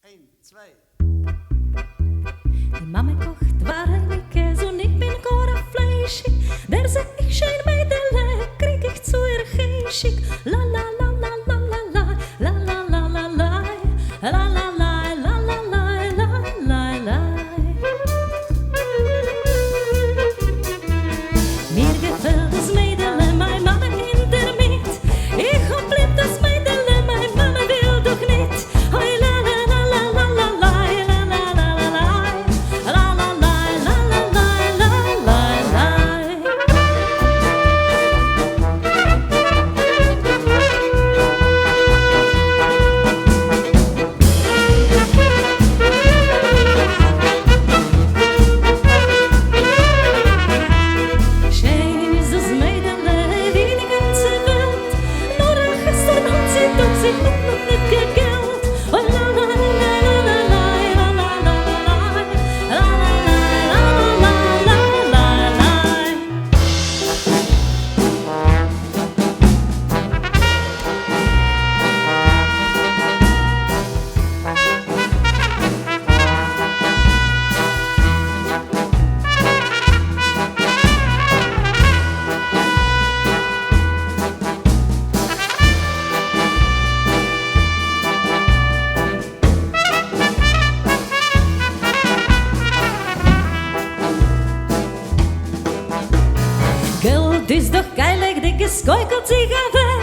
1, 2. Die Mame kocht varenikes und ich bin Cora Fleischig. Der sagt, ich schein Mädele, krieg ich zu ihr Heischig. La la la la la la la, la la la la la, la la la la la la, la la la. Mir gefällt das Mädele, mein Mama hinter mit. Ich hab lieb das Mädele, mein Mama will doch nicht. Hoi la la la la la la la, la la la la la, la la la la la la la la la. Schön ist das Mädele, wie die ganze Welt. Nur gestern hat sie doch sich noch nicht gegelt. Oh la la la la la la, la la la la la, la la la la la la. Geld is doch geilig, dikke skoikelt zich aan weg.